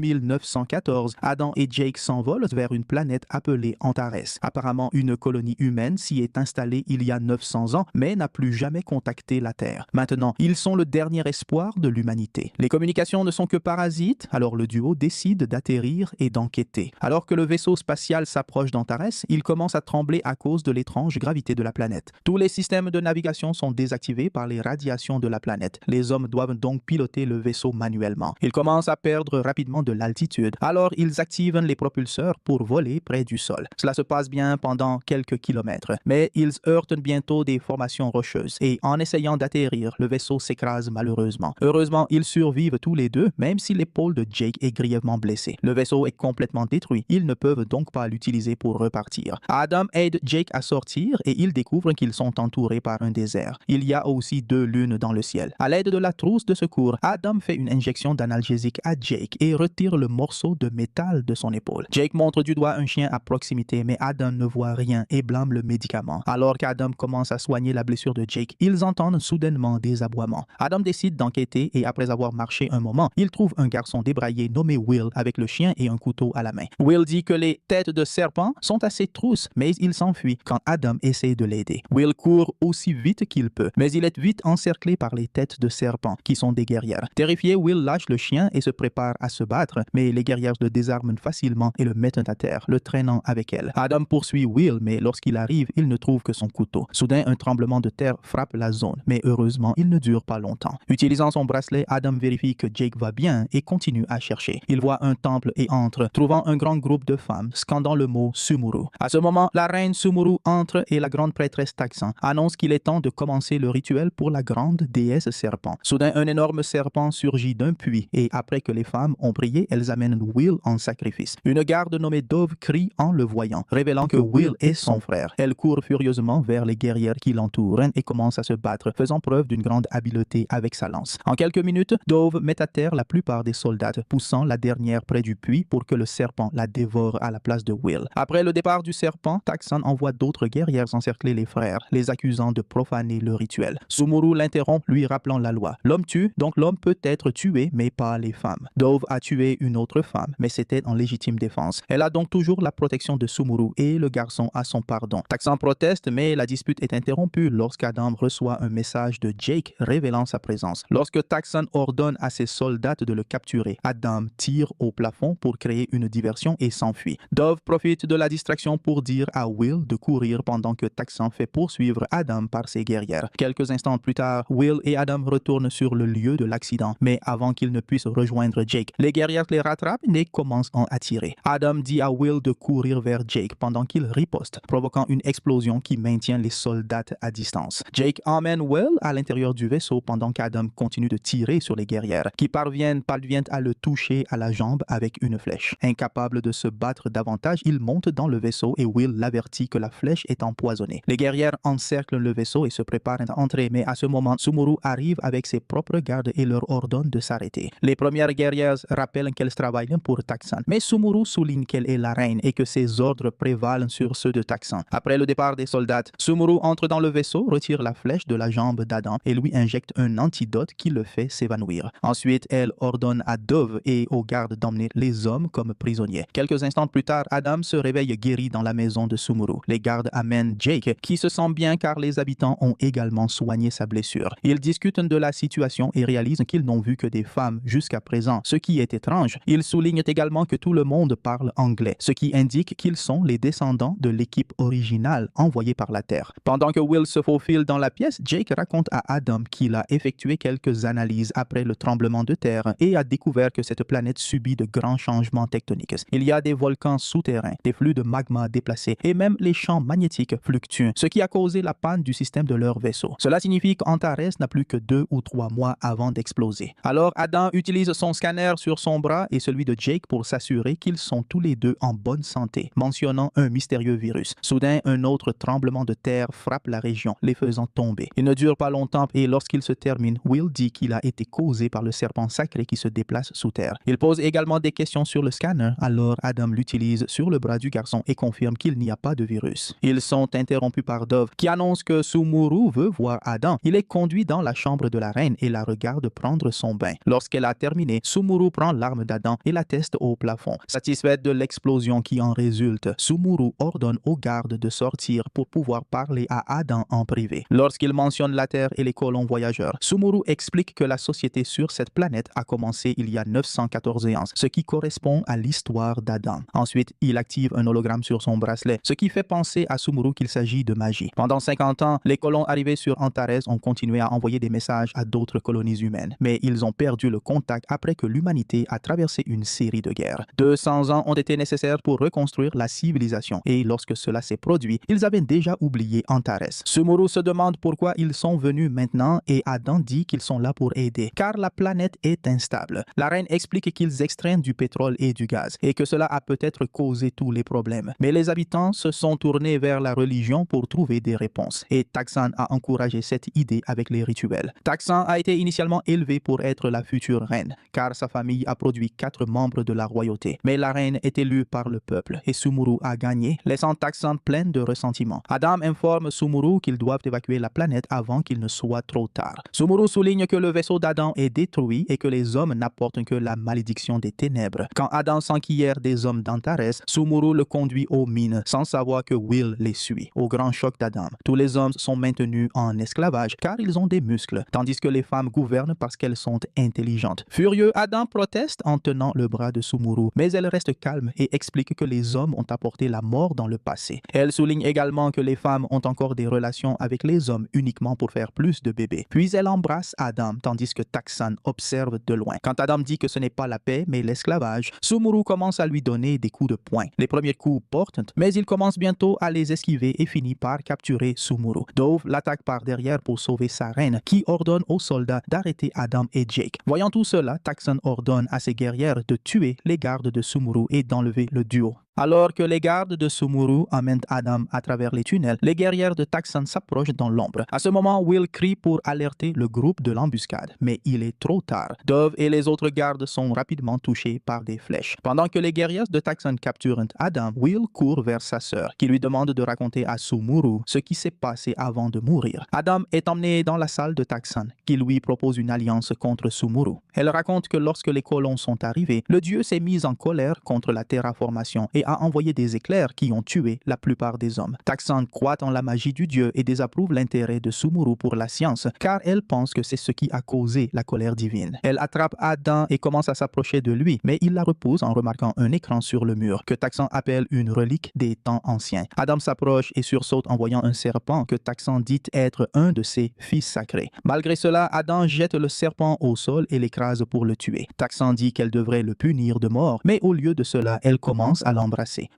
1914, Adam et Jake s'envolent vers une planète appelée Antares. Apparemment, une colonie humaine s'y est installée il y a 900 ans, mais n'a plus jamais contacté la Terre. Maintenant, ils sont le dernier espoir de l'humanité. Les communications ne sont que parasites, alors le duo décide d'atterrir et d'enquêter. Alors que le vaisseau spatial s'approche d'Antares, il commence à trembler à cause de l'étrange gravité de la planète. Tous les systèmes de navigation sont désactivés par les radiations de la planète. Les hommes doivent donc piloter le vaisseau manuellement. Ils commencent à perdre rapidement de l'altitude. Alors, ils activent les propulseurs pour voler près du sol. Cela se passe bien pendant quelques kilomètres, mais ils heurtent bientôt des formations rocheuses et en essayant d'atterrir, le vaisseau s'écrase malheureusement. Heureusement, ils survivent tous les deux, même si l'épaule de Jake est grièvement blessée. Le vaisseau est complètement détruit. Ils ne peuvent donc pas l'utiliser pour repartir. Adam aide Jake à sortir et ils découvrent qu'ils sont entourés par un désert. Il y a aussi 2 lunes dans le ciel. À l'aide de la trousse de secours, Adam fait une injection d'analgésique à Jake et retire le morceau de métal de son épaule. Jake montre du doigt un chien à proximité, mais Adam ne voit rien et blâme le médicament. Alors qu'Adam commence à soigner la blessure de Jake, ils entendent soudainement des aboiements. Adam décide d'enquêter et après avoir marché un moment, il trouve un garçon débraillé nommé Will avec le chien et un couteau à la main. Will dit que les têtes de serpent sont assez trousses, mais il s'enfuit quand Adam essaie de l'aider. Will court aussi vite qu'il peut, mais il est vite encerclé par les têtes de serpent qui sont des guerrières. Terrifié, Will lâche le chien et se prépare à se battre, mais les guerrières le désarment facilement et le mettent à terre, le traînant avec elles. Adam poursuit Will, mais lorsqu'il arrive, il ne trouve que son couteau. Soudain, un tremblement de terre frappe la zone, mais heureusement, il ne dure pas longtemps. Utilisant son bracelet, Adam vérifie que Jake va bien et continue à chercher. Il voit un temple et entre, trouvant un grand groupe de femmes, scandant le mot Sumuru. À ce moment, la reine Sumuru entre et la grande prêtresse Taxan annonce qu'il est temps de commencer le rituel pour la grande déesse serpent. Soudain, un énorme serpent surgit d'un puits et après que les femmes ont prié, elles amènent Will en sacrifice. Une garde nommée Dove crie en le voyant, révélant que Will est son frère. Elle court furieusement vers les guerrières qui l'entourent et commence à se battre, faisant preuve d'une grande habileté avec sa lance. En quelques minutes, Dove met à terre la plupart des soldats, poussant la dernière près du puits pour que le serpent la dévore à la place de Will. Après le départ du serpent, Taxan envoie d'autres guerrières encercler les frères, les accusant de profaner le rituel. Sumuru l'interrompt, lui rappelant la loi. L'homme tue, donc l'homme peut être tué, mais pas les femmes. Dove a tué une autre femme, mais c'était en légitime défense. Elle a donc toujours la protection de Sumuru et le garçon a son pardon. Taxan proteste, mais la dispute est interrompue lorsqu'Adam reçoit un message de Jake révélant sa présence. Lorsque Taxan ordonne à ses soldats de le capturer, Adam tire au plafond pour créer une diversion et s'enfuit. Dove profite de la distraction pour dire à Will de courir pendant que Taxan fait poursuivre Adam par ses guerrières. Quelques instants plus tard, Will et Adam retournent sur le lieu de l'accident, mais avant qu'ils ne puissent rejoindre Jake, les guerrières les rattrapent et commencent à tirer. Adam dit à Will de courir vers Jake pendant qu'il riposte, provoquant une explosion qui maintient les soldats à distance. Jake emmène Will à l'intérieur du vaisseau pendant qu'Adam continue de tirer sur les guerrières, qui parviennent à le toucher à la jambe avec une flèche. Incapable de se battre davantage, il monte dans le vaisseau et Will l'avertit que la flèche est empoisonnée. Les guerrières encerclent le vaisseau et se préparent à entrer, mais à ce moment, Sumuru arrive avec ses propres gardes et leur ordonne de s'arrêter. Les premières guerrières rappellent qu'elles travaillent pour Taxan, mais Sumuru souligne qu'elle est la reine et que ses ordres prévalent sur ceux de Taxan. Après le départ des soldats, Sumuru entre dans le vaisseau, retire la flèche de la jambe d'Adam et lui injecte un antidote qui le fait s'évanouir. Ensuite, elle ordonne à Dove et aux gardes d'emmener les hommes comme prisonniers. Quelques instants plus tard, Adam se réveille guéri dans la maison de Sumuru. Les gardes amènent Jake, qui se sent bien car les habitants ont également soigné sa blessure. Ils discutent de la situation et réalisent qu'ils n'ont vu que des femmes jusqu'à présent, ce qui est étrange. Ils soulignent également que tout le monde parle anglais, ce qui indique qu'ils sont les descendants de l'équipe originale envoyée par la Terre. Pendant que Will se faufile dans la pièce, Jake raconte à Adam qu'il a effectué quelques analyses après le tremblement de terre et a découvert que cette planète subit de grands changements tectoniques. Il y a des volcans souterrains, des flux de magma déplacés et même les champs magnétiques fluctuent, ce qui a causé la panne du système de leur vaisseau. Cela signifie qu'Antares n'a plus que 2 ou 3 mois avant d'exploser. Alors Adam utilise son scanner sur son bras et celui de Jake pour s'assurer qu'ils sont tous les deux en bonne santé, mentionnant un mystérieux virus. Soudain, un autre tremblement de terre frappe la région, les faisant tomber. Il ne dure pas longtemps et lorsqu'il se termine, Will dit qu'il a été causé par le serpent sacré qui se déplace sous terre. Il pose également des questions sur le scanner, alors Adam l'utilise sur le bras du garçon et confirme qu'il n'y a pas de virus. Ils sont interrompus par Dove, qui annonce que Sumuru veut voir Adam. Il est conduit dans la chambre de la reine et la regarde prendre son bain. Lorsqu'elle a terminé, Sumuru prend l'arme l'arme d'Adam et la teste au plafond. Satisfaite de l'explosion qui en résulte, Sumuru ordonne aux gardes de sortir pour pouvoir parler à Adam en privé. Lorsqu'il mentionne la Terre et les colons voyageurs, Sumuru explique que la société sur cette planète a commencé il y a 914 ans, ce qui correspond à l'histoire d'Adam. Ensuite, il active un hologramme sur son bracelet, ce qui fait penser à Sumuru qu'il s'agit de magie. Pendant 50 ans, les colons arrivés sur Antares ont continué à envoyer des messages à d'autres colonies humaines, mais ils ont perdu le contact après que l'humanité a traversé une série de guerres. 200 ans ont été nécessaires pour reconstruire la civilisation, et lorsque cela s'est produit, ils avaient déjà oublié Antares. Sumuru se demande pourquoi ils sont venus maintenant et Adam dit qu'ils sont là pour aider, car la planète est instable. La reine explique qu'ils extraient du pétrole et du gaz, et que cela a peut-être causé tous les problèmes. Mais les habitants se sont tournés vers la religion pour trouver des réponses, et Taxan a encouragé cette idée avec les rituels. Taxan a été initialement élevée pour être la future reine, car sa famille a produit 4 membres de la royauté. Mais la reine est élue par le peuple, et Sumuru a gagné, laissant Taxan pleine de ressentiment. Adam informe Sumuru qu'ils doivent évacuer la planète avant qu'il ne soit trop tard. Sumuru souligne que le vaisseau d'Adam est détruit et que les hommes n'apportent que la malédiction des ténèbres. Quand Adam s'enquiert des hommes d'Antares, Sumuru le conduit aux mines sans savoir que Will les suit. Au grand choc d'Adam, tous les hommes sont maintenus en esclavage car ils ont des muscles, tandis que les femmes gouvernent parce qu'elles sont intelligentes. Furieux, Adam proteste en tenant le bras de Sumuru, mais elle reste calme et explique que les hommes ont apporté la mort dans le passé. Elle souligne également que les femmes ont encore des relations avec les hommes uniquement pour faire plus de bébés. Puis elle embrasse Adam, tandis que Taxan observe de loin. Quand Adam dit que ce n'est pas la paix, mais l'esclavage, Sumuru commence à lui donner des coups de poing. Les premiers coups portent, mais il commence bientôt à les esquiver et finit par capturer Sumuru. Dove l'attaque par derrière pour sauver sa reine, qui ordonne aux soldats d'arrêter Adam et Jake. Voyant tout cela, Taxan ordonne à ses guerrières de tuer les gardes de Sumuru et d'enlever le duo. Alors que les gardes de Sumuru amènent Adam à travers les tunnels, les guerrières de Taxan s'approchent dans l'ombre. À ce moment, Will crie pour alerter le groupe de l'embuscade, mais il est trop tard. Dove et les autres gardes sont rapidement touchés par des flèches. Pendant que les guerrières de Taxan capturent Adam, Will court vers sa sœur, qui lui demande de raconter à Sumuru ce qui s'est passé avant de mourir. Adam est emmené dans la salle de Taxan, qui lui propose une alliance contre Sumuru. Elle raconte que lorsque les colons sont arrivés, le dieu s'est mis en colère contre la terraformation et a envoyé des éclairs qui ont tué la plupart des hommes. Taxan croit en la magie du dieu et désapprouve l'intérêt de Sumuru pour la science, car elle pense que c'est ce qui a causé la colère divine. Elle attrape Adam et commence à s'approcher de lui, mais il la repousse en remarquant un écran sur le mur que Taxan appelle une relique des temps anciens. Adam s'approche et sursaute en voyant un serpent que Taxan dit être un de ses fils sacrés. Malgré cela, Adam jette le serpent au sol et l'écrase pour le tuer. Taxan dit qu'elle devrait le punir de mort, mais au lieu de cela, elle commence à l'embrasser.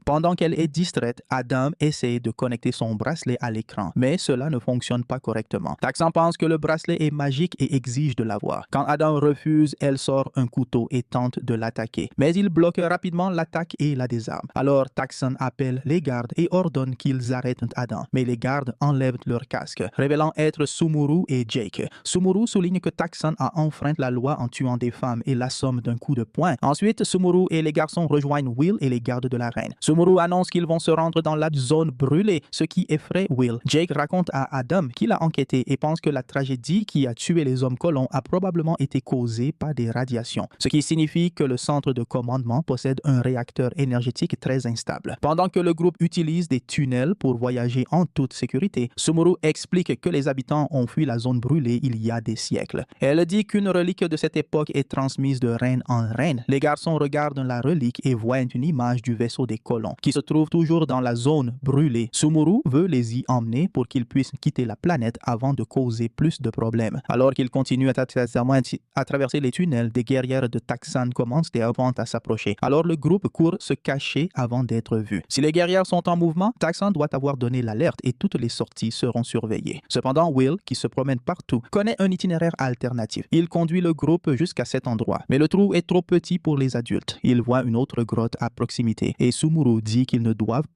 Pendant qu'elle est distraite, Adam essaie de connecter son bracelet à l'écran, mais cela ne fonctionne pas correctement. Taxan pense que le bracelet est magique et exige de l'avoir. Quand Adam refuse, elle sort un couteau et tente de l'attaquer, mais il bloque rapidement l'attaque et la désarme. Alors Taxan appelle les gardes et ordonne qu'ils arrêtent Adam, mais les gardes enlèvent leur casque, révélant être Sumuru et Jake. Sumuru souligne que Taxan a enfreint la loi en tuant des femmes et l'assomme d'un coup de poing. Ensuite, Sumuru et les garçons rejoignent Will et les gardes de la reine. Sumuru annonce qu'ils vont se rendre dans la zone brûlée, ce qui effraie Will. Jake raconte à Adam qu'il a enquêté et pense que la tragédie qui a tué les hommes colons a probablement été causée par des radiations, ce qui signifie que le centre de commandement possède un réacteur énergétique très instable. Pendant que le groupe utilise des tunnels pour voyager en toute sécurité, Sumuru explique que les habitants ont fui la zone brûlée il y a des siècles. Elle dit qu'une relique de cette époque est transmise de reine en reine. Les garçons regardent la relique et voient une image du vaisseau des colons, qui se trouve toujours dans la zone brûlée. Sumuru veut les y emmener pour qu'ils puissent quitter la planète avant de causer plus de problèmes. Alors qu'ils continuent à traverser les tunnels, des guerrières de Taxan commencent des ventes à s'approcher. Alors le groupe court se cacher avant d'être vu. Si les guerrières sont en mouvement, Taxan doit avoir donné l'alerte et toutes les sorties seront surveillées. Cependant, Will, qui se promène partout, connaît un itinéraire alternatif. Il conduit le groupe jusqu'à cet endroit, mais le trou est trop petit pour les adultes. Il voit une autre grotte à proximité et Sumuru dit qu'ils ne doivent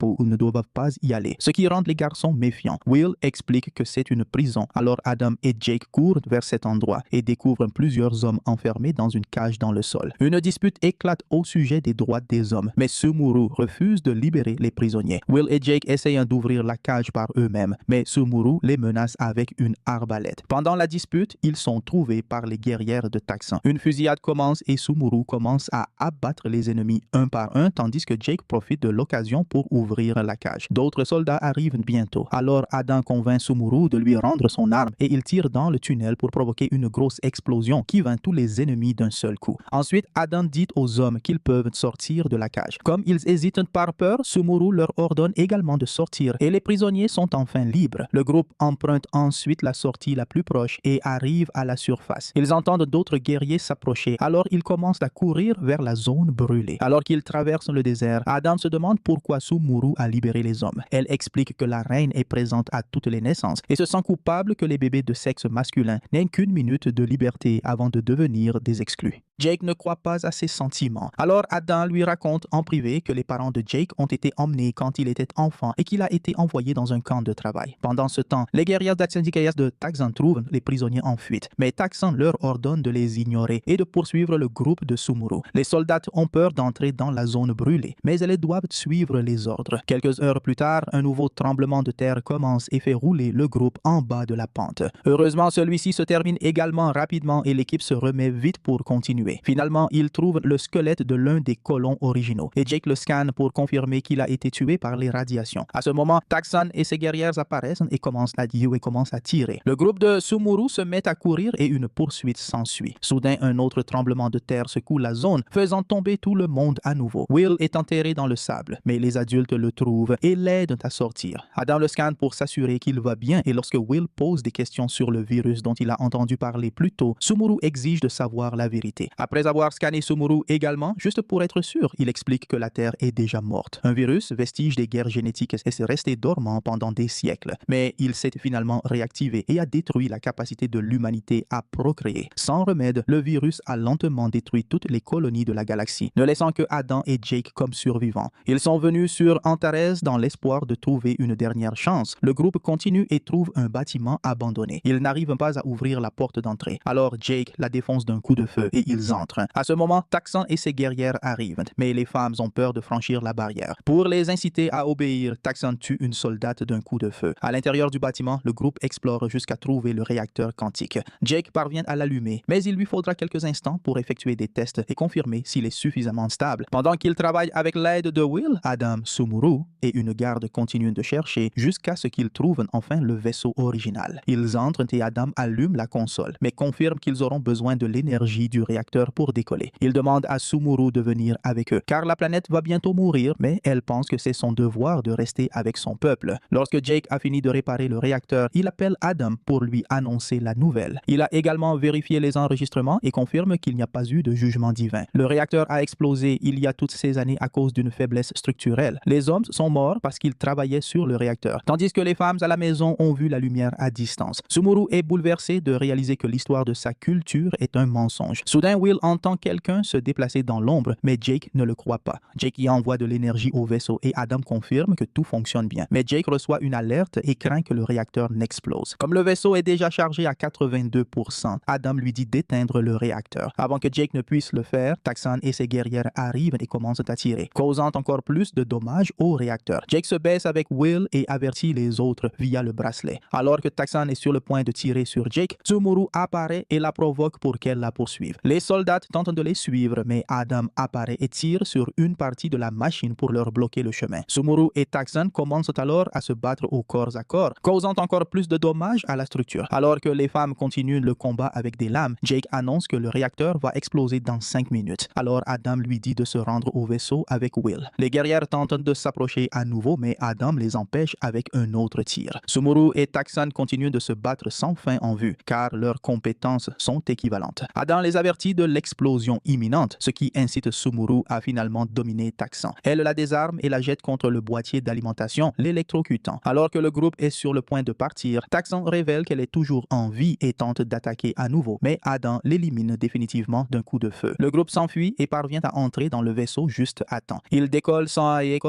pas y aller, ce qui rend les garçons méfiants. Will explique que c'est une prison, alors Adam et Jake courent vers cet endroit et découvrent plusieurs hommes enfermés dans une cage dans le sol. Une dispute éclate au sujet des droits des hommes, mais Sumuru refuse de libérer les prisonniers. Will et Jake essayent d'ouvrir la cage par eux-mêmes, mais Sumuru les menace avec une arbalète. Pendant la dispute, ils sont trouvés par les guerrières de Taxan. Une fusillade commence et Sumuru commence à abattre les ennemis un par un, tandis que Jake profite de l'occasion pour ouvrir la cage. D'autres soldats arrivent bientôt. Alors Adam convainc Sumuru de lui rendre son arme et il tire dans le tunnel pour provoquer une grosse explosion qui vainc tous les ennemis d'un seul coup. Ensuite, Adam dit aux hommes qu'ils peuvent sortir de la cage. Comme ils hésitent par peur, Sumuru leur ordonne également de sortir et les prisonniers sont enfin libres. Le groupe emprunte ensuite la sortie la plus proche et arrive à la surface. Ils entendent d'autres guerriers s'approcher, alors ils commencent à courir vers la zone brûlée. Alors qu'ils traversent le désert, Adam se demande pourquoi Sumuru a libéré les hommes. Elle explique que la reine est présente à toutes les naissances et se sent coupable que les bébés de sexe masculin n'aient qu'une minute de liberté avant de devenir des exclus. Jake ne croit pas à ses sentiments. Alors Adam lui raconte en privé que les parents de Jake ont été emmenés quand il était enfant et qu'il a été envoyé dans un camp de travail. Pendant ce temps, les guerriers d'Atsendikayas de Taxan trouvent les prisonniers en fuite, mais Taxan leur ordonne de les ignorer et de poursuivre le groupe de Sumuru. Les soldats ont peur d'entrer dans la zone brûlée, mais ils doivent suivre les ordres. Quelques heures plus tard, un nouveau tremblement de terre commence et fait rouler le groupe en bas de la pente. Heureusement, celui-ci se termine également rapidement et l'équipe se remet vite pour continuer. Finalement, ils trouvent le squelette de l'un des colons originaux et Jake le scanne pour confirmer qu'il a été tué par les radiations. À ce moment, Taxan et ses guerrières apparaissent et commencent à tirer. Le groupe de Sumuru se met à courir et une poursuite s'ensuit. Soudain, un autre tremblement de terre secoue la zone, faisant tomber tout le monde à nouveau. Will est enterré dans le sable, mais les adultes le trouvent et l'aident à sortir. Adam le scanne pour s'assurer qu'il va bien et lorsque Will pose des questions sur le virus dont il a entendu parler plus tôt, Sumuru exige de savoir la vérité. Après avoir scanné Sumuru également, juste pour être sûr, il explique que la Terre est déjà morte. Un virus, vestige des guerres génétiques, est resté dormant pendant des siècles, mais il s'est finalement réactivé et a détruit la capacité de l'humanité à procréer. Sans remède, le virus a lentement détruit toutes les colonies de la galaxie, ne laissant que Adam et Jake comme survivants. Ils sont venus sur Antares dans l'espoir de trouver une dernière chance. Le groupe continue et trouve un bâtiment abandonné. Ils n'arrivent pas à ouvrir la porte d'entrée. Alors Jake la défonce d'un coup de feu et ils entrent. À ce moment, Taxan et ses guerrières arrivent, mais les femmes ont peur de franchir la barrière. Pour les inciter à obéir, Taxan tue une soldate d'un coup de feu. À l'intérieur du bâtiment, le groupe explore jusqu'à trouver le réacteur quantique. Jake parvient à l'allumer, mais il lui faudra quelques instants pour effectuer des tests et confirmer s'il est suffisamment stable. Pendant qu'il travaille avec l'aide de Will, Adam, Sumuru et une garde continuent de chercher jusqu'à ce qu'ils trouvent enfin le vaisseau original. Ils entrent et Adam allume la console, mais confirme qu'ils auront besoin de l'énergie du réacteur pour décoller. Il demande à Sumuru de venir avec eux, car la planète va bientôt mourir, mais elle pense que c'est son devoir de rester avec son peuple. Lorsque Jake a fini de réparer le réacteur, il appelle Adam pour lui annoncer la nouvelle. Il a également vérifié les enregistrements et confirme qu'il n'y a pas eu de jugement divin. Le réacteur a explosé il y a toutes ces années à cause d'une faiblesse structurelle. Les hommes sont morts parce qu'ils travaillaient sur le réacteur, tandis que les femmes à la maison ont vu la lumière à distance. Sumuru est bouleversé de réaliser que l'histoire de sa culture est un mensonge. Soudain, Will entend quelqu'un se déplacer dans l'ombre, mais Jake ne le croit pas. Jake y envoie de l'énergie au vaisseau et Adam confirme que tout fonctionne bien. Mais Jake reçoit une alerte et craint que le réacteur n'explose. Comme le vaisseau est déjà chargé à 82%, Adam lui dit d'éteindre le réacteur. Avant que Jake ne puisse le faire, Taxan et ses guerrières arrivent et commencent à tirer, causant encore plus de dommages au réacteur. Jake se baisse avec Will et avertit les autres via le bracelet. Alors que Taxan est sur le point de tirer sur Jake, Sumuru apparaît et la provoque pour qu'elle la poursuive. Les soldats tentent de les suivre, mais Adam apparaît et tire sur une partie de la machine pour leur bloquer le chemin. Sumuru et Taxan commencent alors à se battre au corps à corps, causant encore plus de dommages à la structure. Alors que les femmes continuent le combat avec des lames, Jake annonce que le réacteur va exploser dans 5 minutes. Alors Adam lui dit de se rendre au vaisseau avec Will. Les guerrières tentent de s'approcher à nouveau, mais Adam les empêche avec un autre tir. Sumuru et Taxan continuent de se battre sans fin en vue, car leurs compétences sont équivalentes. Adam les avertit de l'explosion imminente, ce qui incite Sumuru à finalement dominer Taxan. Elle la désarme et la jette contre le boîtier d'alimentation, l'électrocutant. Alors que le groupe est sur le point de partir, Taxan révèle qu'elle est toujours en vie et tente d'attaquer à nouveau, mais Adam l'élimine définitivement d'un coup de feu. Le groupe s'enfuit et parvient à entrer dans le vaisseau juste à temps. puissant. Il décolle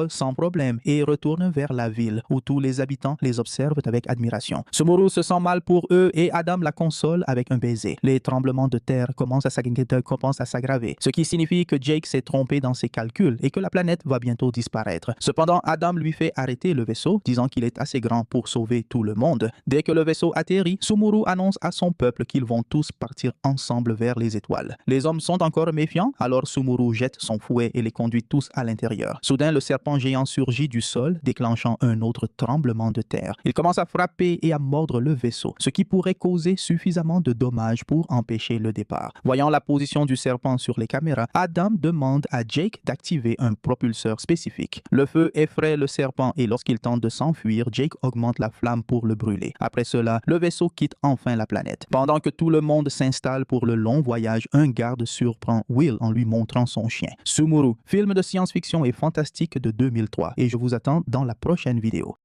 sans problème et retourne vers la ville où tous les habitants les observent avec admiration. Sumuru se sent mal pour eux et Adam la console avec un baiser. Les tremblements de terre commencent à s'aggraver, ce qui signifie que Jake s'est trompé dans ses calculs et que la planète va bientôt disparaître. Cependant, Adam lui fait arrêter le vaisseau, disant qu'il est assez grand pour sauver tout le monde. Dès que le vaisseau atterrit, Sumuru annonce à son peuple qu'ils vont tous partir ensemble vers les étoiles. Les hommes sont encore méfiants, alors Sumuru jette son fouet et les conduit tous à l'intérieur. Soudain, le serpent géant surgit du sol, déclenchant un autre tremblement de terre. Il commence à frapper et à mordre le vaisseau, ce qui pourrait causer suffisamment de dommages pour empêcher le départ. Voyant la position du serpent sur les caméras, Adam demande à Jake d'activer un propulseur spécifique. Le feu effraie le serpent et lorsqu'il tente de s'enfuir, Jake augmente la flamme pour le brûler. Après cela, le vaisseau quitte enfin la planète. Pendant que tout le monde s'installe pour le long voyage, un garde surprend Will en lui montrant son chien. Sumuru, film de science-fiction et fantastique de 2003, et je vous attends dans la prochaine vidéo.